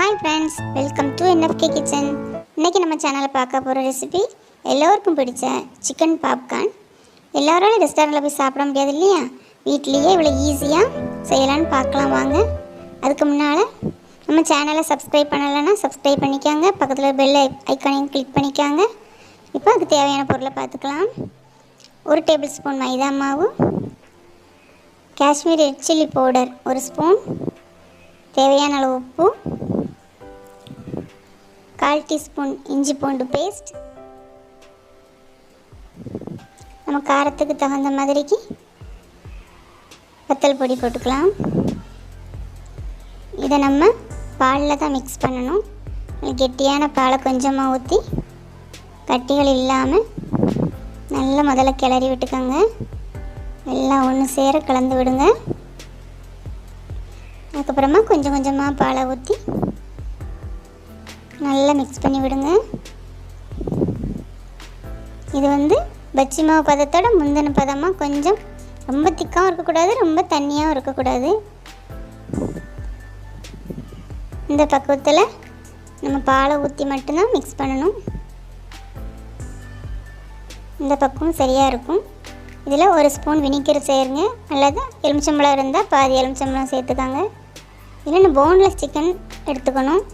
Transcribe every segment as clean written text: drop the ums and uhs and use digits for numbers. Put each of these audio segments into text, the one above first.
Hi friends, welcome to NFK kitchen. இன்றைக்கி நம்ம சேனலில் பார்க்க போகிற ரெசிபி எல்லோருக்கும் பிடிச்ச சிக்கன் பாப்கார்ன். எல்லோரும் ரெஸ்டாரண்ட்டில் போய் சாப்பிட முடியாது இல்லையா, வீட்லேயே இவ்வளோ ஈஸியாக செய்யலான்னு பார்க்கலாம் வாங்க. அதுக்கு முன்னால் நம்ம சேனலை சப்ஸ்கிரைப் பண்ணலைன்னா சப்ஸ்கிரைப் பண்ணிக்காங்க, பக்கத்தில் பெல் ஐக்கானையும் கிளிக் பண்ணிக்காங்க. இப்போ அதுக்கு தேவையான பொருளை பார்த்துக்கலாம். 1 டேபிள் ஸ்பூன் மைதா மாவு, Kashmir red chilli powder 1 spoon, தேவையான அளவு உப்பு, 1/4 டீஸ்பூன் இஞ்சி பூண்டு பேஸ்ட், நம்ம காரத்துக்கு தகுந்த மாதிரிக்கு வத்தல் பொடி போட்டுக்கலாம். இதை நம்ம பாலில் தான் மிக்ஸ் பண்ணணும். கெட்டியான பாலை கொஞ்சமாக ஊற்றி கட்டிகள் இல்லாமல் நல்லா முதல்ல கிளறி விட்டுக்கோங்க. எல்லாம் ஒன்று சேர கலந்து விடுங்க. அதுக்கப்புறமா கொஞ்சம் கொஞ்சமாக பாலை ஊற்றி நல்லா மிக்ஸ் பண்ணி விடுங்க. இது பஜ்ஜி மாவு பதத்தோட முந்தின பதமாக, கொஞ்சம் ரொம்ப திக்காகவும் இருக்கக்கூடாது, ரொம்ப தண்ணியாகவும் இருக்கக்கூடாது. இந்த பக்குவத்தில் நம்ம பாலை ஊற்றி மட்டும்தான் மிக்ஸ் பண்ணணும். இந்த பக்குவம் சரியாக இருக்கும். இதில் 1 ஸ்பூன் வினிகர் சேருங்க, அல்லது எலுமிச்சம்பழம் இருந்தால் பாதி எலுமிச்சம்பழம் சேர்த்துக்காங்க. இல்லைன்னா போன்லெஸ் சிக்கன் எடுத்துக்கணும்.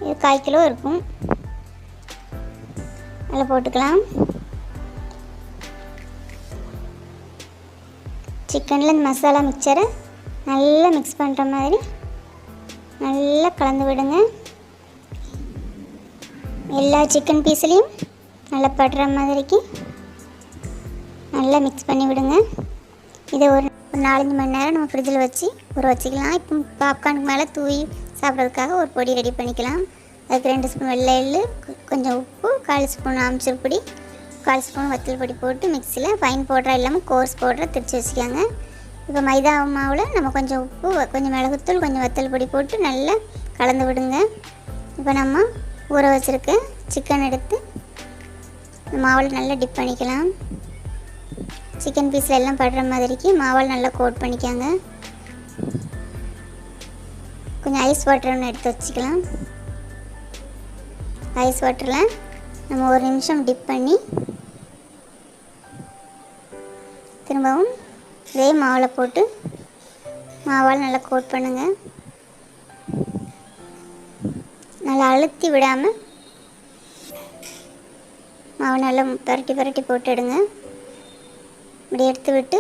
இது 1/4 கிலோ இருக்கும், அதில் போட்டுக்கலாம். சிக்கனில் இந்த மசாலா மிக்சரை நல்லா மிக்ஸ் பண்ணுற மாதிரி நல்லா கலந்து விடுங்க. எல்லா சிக்கன் பீஸ்லேயும் நல்லா படுற மாதிரிக்கு நல்லா மிக்ஸ் பண்ணி விடுங்க. இதை ஒரு 4-5 மணி நேரம் நம்ம ஃப்ரிட்ஜில் வச்சு ஊற வச்சுக்கலாம். இப்போ பாப்கார்னுக்கு மேலே தூவி சாப்பிட்றதுக்காக ஒரு பொடி ரெடி பண்ணிக்கலாம். அதுக்கு 2 ஸ்பூன் வெள்ளை எள்ளு, கொஞ்சம் உப்பு, 1/4 ஸ்பூன் ஆம்ச்சூர் பொடி, 1/4 ஸ்பூன் வத்தல் பொடி போட்டு மிக்ஸியில் ஃபைன் பவுடராக இல்லாமல் கோர்ஸ் பவுடரை திரிச்சு வச்சுக்காங்க. இப்போ மைதா மாவில் நம்ம கொஞ்சம் உப்பு, கொஞ்சம் மிளகுத்தூள், கொஞ்சம் வத்தல் பொடி போட்டு நல்லா கலந்து விடுங்க. இப்போ நம்ம ஊற வச்சுருக்க சிக்கன் எடுத்து மாவில் நல்லா டிப் பண்ணிக்கலாம். சிக்கன் பீஸில் எல்லாம் படுற மாதிரிக்கு மாவில் நல்லா கோட் பண்ணிக்காங்க. கொஞ்சம் ஐஸ் வாட்டர் ஒன்று எடுத்து வச்சுக்கலாம். ஐஸ் வாட்டரில் நம்ம 1 நிமிஷம் டிப் பண்ணி திரும்பவும் இதே மாவில் போட்டு மாவால் நல்லா கோட் பண்ணுங்கள். நல்லா அழுத்தி விடாமல் மாவை நல்லா பரட்டி போட்டு எடுங்க. இப்படி எடுத்து விட்டு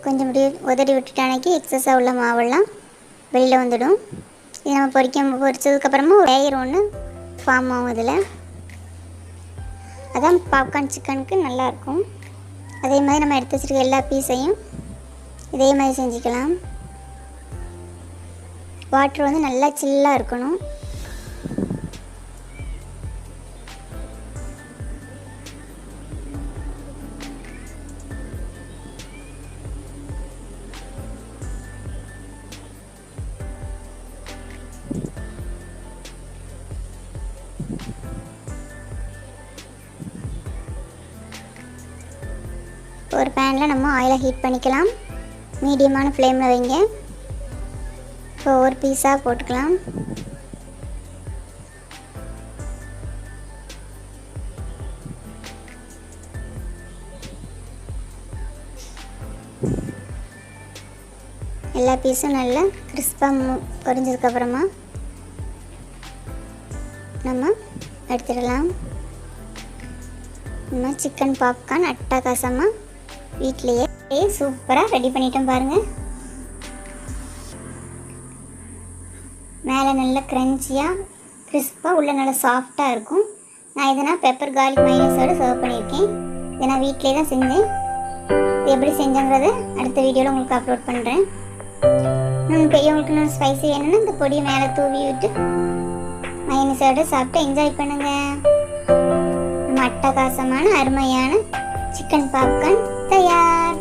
கொஞ்சம் இப்படி உதறி விட்டுட்டானைக்கு எக்ஸஸாக உள்ள மாவெல்லாம் வெளியில் வந்துடும். இது நம்ம பொரிச்சதுக்கப்புறமா ஒரு லேயர் ஒன்று ஃபார்ம் ஆகும். இதில் அதான் பாப்கார்ன் சிக்கனுக்கு நல்லாயிருக்கும். அதே மாதிரி நம்ம எடுத்து வச்சுருக்க எல்லா பீஸையும் இதே மாதிரி செஞ்சுக்கலாம். வாட்டர் நல்லா சில்லாக இருக்கணும். ஒரு பேனில் நம்ம ஆயிலை ஹீட் பண்ணிக்கலாம். மீடியமான ஃப்ளேமில் வைங்க. இப்போ ஒரு பீஸாக போட்டுக்கலாம். எல்லா பீஸும் நல்லா கிறிஸ்பாக பொரிஞ்சதுக்கப்புறமா நம்ம எடுத்துடலாம். நம்ம சிக்கன் பாப்கார்ன் அட்டகாசமாக வீட்லேயே சூப்பராக ரெடி பண்ணிட்டோம் பாருங்கள். மேலே நல்லா க்ரன்ச்சியாக கிறிஸ்பாக, உள்ள நல்லா சாஃப்டாக இருக்கும். நான் இதை பெப்பர் கார்லிக் மைனஸோடு சர்வ் பண்ணியிருக்கேன். இதை நான் வீட்டிலே தான் செஞ்சேன். இது எப்படி செஞ்சேங்கிறத அடுத்த வீடியோவில் உங்களுக்கு அப்லோட் பண்ணுறேன். பெரியவங்களுக்கு நான் ஸ்பைசி வேணும்னா இந்த பொடியை மேலே தூவி விட்டு மைனஸோடு சாப்பிட்டு என்ஜாய் பண்ணுங்கள். நம்ம அட்டகாசமான அருமையான சிக்கன் பாப்கார்ன் தயார்.